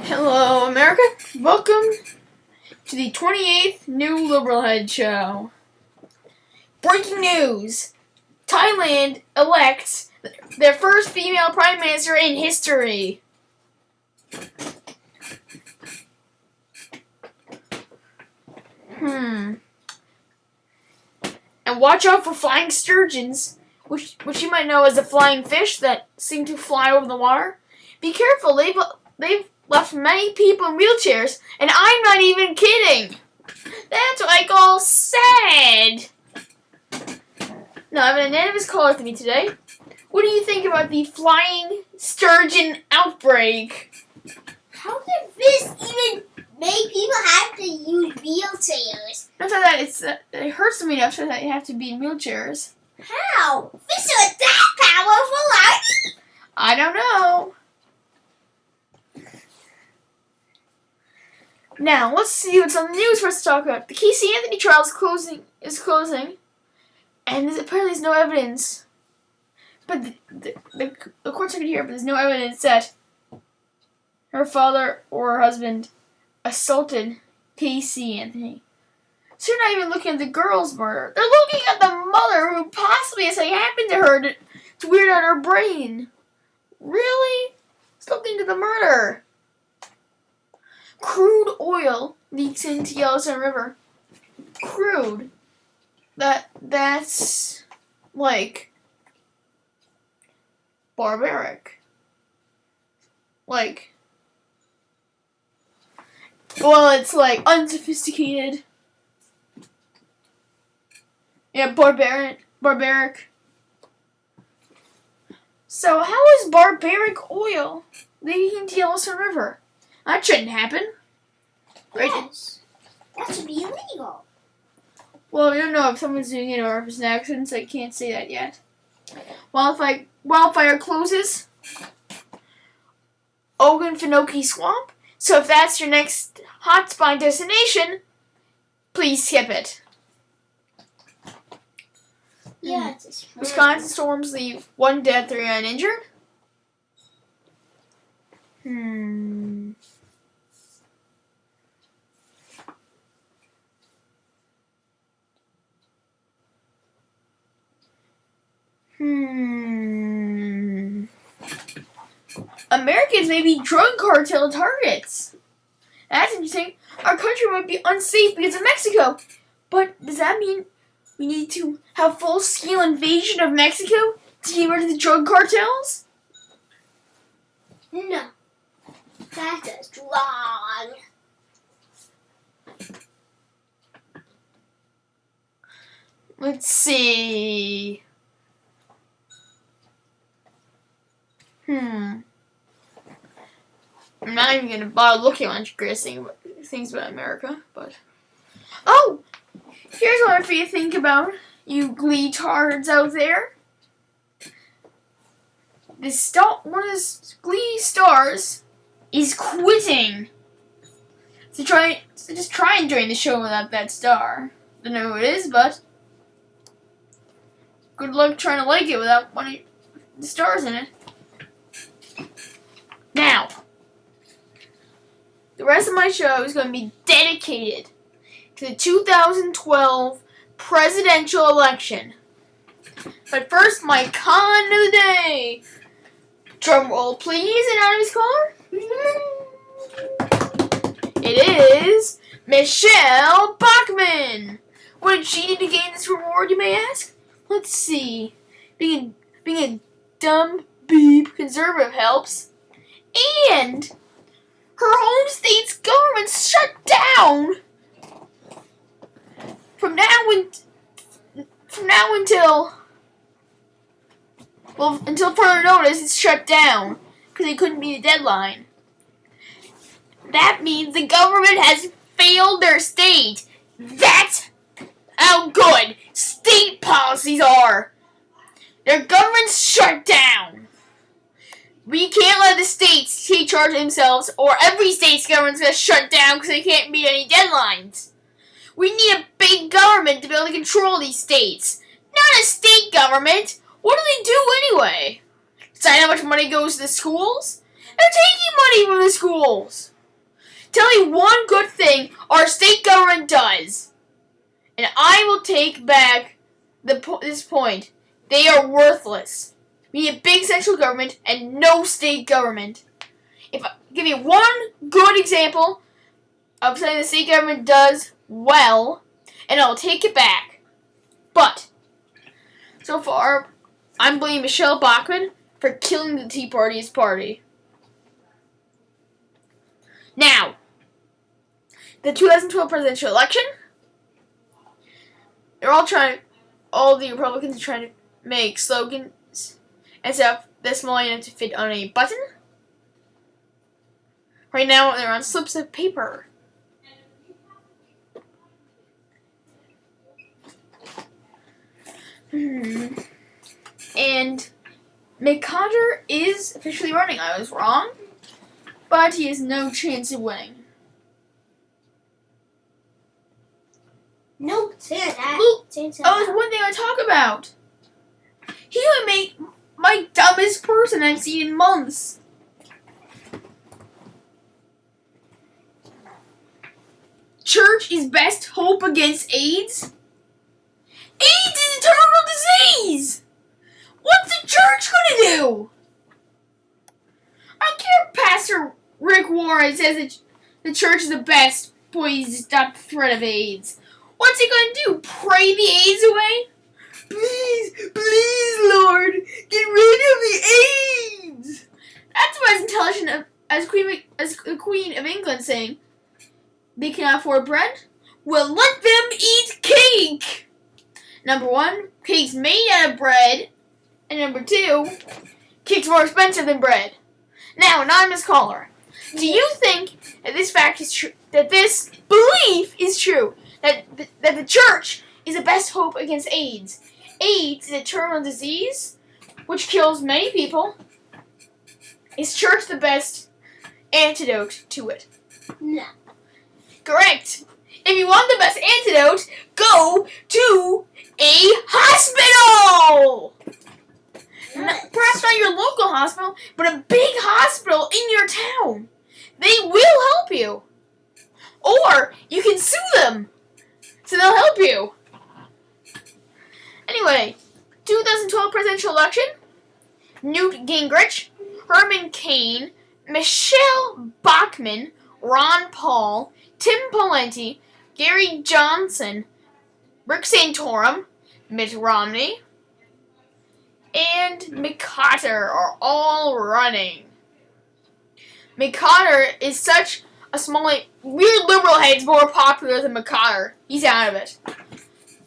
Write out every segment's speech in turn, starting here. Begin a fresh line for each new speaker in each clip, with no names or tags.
Hello, America. Welcome to the 28th NewLiberalHead show. Breaking news. Thailand elects their first female prime minister in history. And watch out for flying sturgeons, which you might know as the flying fish that seem to fly over the water. Be careful, they've left many people in wheelchairs, and I'm not even kidding. That's what I call sad. Now, I have an anonymous caller to me today. What do you think about the flying sturgeon outbreak?
How did this even make people have to use wheelchairs?
Not that it hurts me enough so that you have to be in wheelchairs.
How? Fish are that powerful, are they?
I don't know. Now, let's see what's on the news for us to talk about. The Casey Anthony trial is closing, and apparently there's no evidence. But the court's not here, but there's no evidence that her father or her husband assaulted Casey Anthony. So you're not even looking at the girl's murder. They're looking at the mother who possibly has something happened to her to weird out her brain. Really? It's looking at the murder. Crude oil leaks into Yellowstone River. Crude. That's like barbaric. It's like unsophisticated. Yeah, barbaric. So how is barbaric oil leaking into Yellowstone River? That shouldn't happen. Right?
Yes. That should be illegal.
Well, we don't know if someone's doing it or if it's an accident, so I can't say that yet. Wildfire closes Okefenokee Swamp. So if that's your next hotspot destination, please skip it.
Yeah, it's
Wisconsin storms leave 1 dead, 39 injured. Americans may be drug cartel targets. That's interesting. Our country might be unsafe because of Mexico. But does that mean we need to have full-scale invasion of Mexico to get rid of the drug cartels?
No. That's just wrong.
Let's see. I'm not even gonna bother looking at things about America, but here's one for you to think about, you Glee tards out there. One of the Glee stars is quitting. So just try and join the show without that star. Don't know who it is, but good luck trying to like it without one of the stars in it. Now, the rest of my show is going to be dedicated to the 2012 presidential election. But first, my con of the day. Drum roll, please, anonymous caller. It is Michelle Bachmann. What did she need to gain this reward, you may ask? Let's see. Being a dumb beep conservative helps. And her home state's government's shut down from now until further notice. It's shut down because they couldn't meet the deadline. That means the government has failed their state. That's how good state policies are. Their government's shut down. We can't let the states take charge of themselves, or every state's government's going to shut down because they can't meet any deadlines. We need a big government to be able to control these states. Not a state government. What do they do anyway? Decide how much money goes to the schools? They're taking money from the schools. Tell me one good thing our state government does, and I will take back this point. They are worthless. We need a big central government and no state government. Give me one good example of something the state government does well, and I'll take it back. But so far, I'm blaming Michelle Bachmann for killing the Tea Party's party. Now, the 2012 presidential election, all the Republicans are trying to make slogans and stuff that's small enough to fit on a button. Right now, they're on slips of paper. And McConnell is officially running. I was wrong, but he has no chance of winning.
No chance.
Oh, there's one thing I talk about. He would make my dumbest person I've seen in months. Church is best hope against AIDS? AIDS is a terminal disease! What's the church gonna do? I don't care if Pastor Rick Warren says that the church is the best poison to stop the threat of AIDS. What's he gonna do? Pray the AIDS away? Please, please, Lord, get rid of the AIDS! That's why as intelligent as the Queen of England saying, they cannot afford bread? Well, let them eat cake! Number one, cake's made out of bread. And number two, cake's more expensive than bread. Now, anonymous caller, do you think that this fact is true? That this belief is true? That the church is the best hope against AIDS? AIDS is a terminal disease which kills many people. Is church the best antidote to it?
No.
Correct. If you want the best antidote, go to a hospital! Perhaps not your local hospital, but a big hospital in your town. They will help you. Or you can sue them, so they'll help you. Anyway, 2012 presidential election, Newt Gingrich, Herman Cain, Michelle Bachmann, Ron Paul, Tim Pawlenty, Gary Johnson, Rick Santorum, Mitt Romney, and McConnell are all running. McConnell is such a small... NewLiberalHead's more popular than McConnell. He's out of it.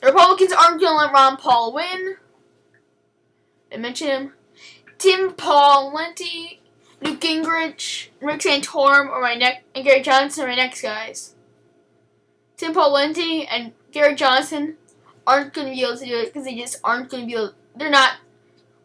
The Republicans aren't going to let Ron Paul win. I mentioned him. Tim Pawlenty, Newt Gingrich, Rick Santorum, and Gary Johnson are my next guys. Tim Pawlenty and Gary Johnson aren't going to be able to do it because they just aren't going to be able. They're not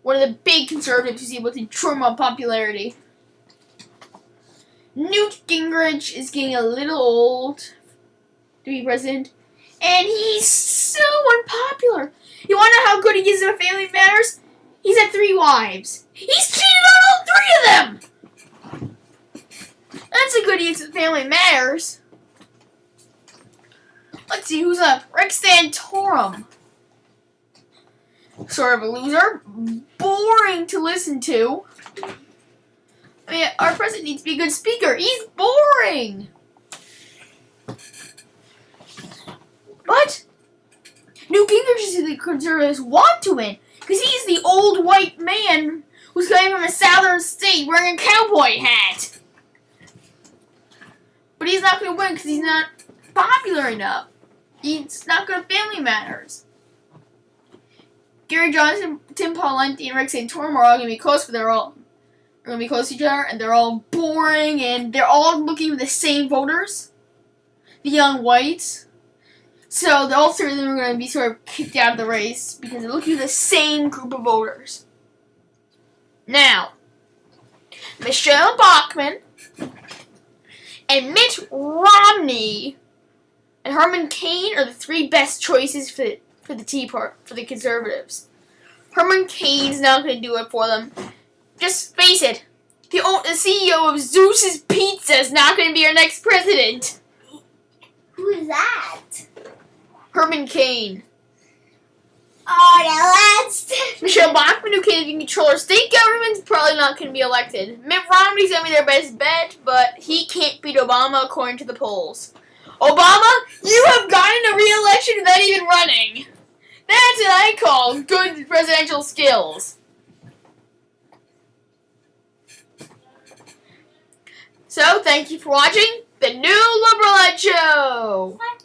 one of the big conservatives who's able to trim up popularity. Newt Gingrich is getting a little old to be president, and he's so unpopular. You want to know how good he is at Family Matters? He's had 3 wives. He's cheated on all 3 of them! That's how good he is at Family Matters. Let's see who's up. Rick Santorum. Sort of a loser. Boring to listen to. I mean, our president needs to be a good speaker. He's boring. But Newt Gingrich is who the conservatives want to win. Because he's the old white man who's coming from a southern state wearing a cowboy hat. But he's not going to win because he's not popular enough. He's not good at Family Matters. Gary Johnson, Tim Pawlenty, and Rick Santorum are all going to be close, but they're going to be close to each other, and they're all boring, and they're all looking for the same voters, the young whites. So all 3 of them are going to be sort of kicked out of the race because they're looking for the same group of voters. Now, Michelle Bachmann and Mitt Romney and Herman Cain are the 3 best choices for the Tea Party, for the conservatives. Herman Cain's not going to do it for them. Just face it, the CEO of Zeus's Pizza is not going to be be our next president.
Who is that?
Herman Cain.
Oh, now that's
Michelle Bachmann, who can't even control her state government, is probably not going to be elected. Mitt Romney's going to be their best bet, but he can't beat Obama according to the polls. Obama, you have gotten a re-election without even running. That's what I call good presidential skills. So, thank you for watching the New Liberal Head Show.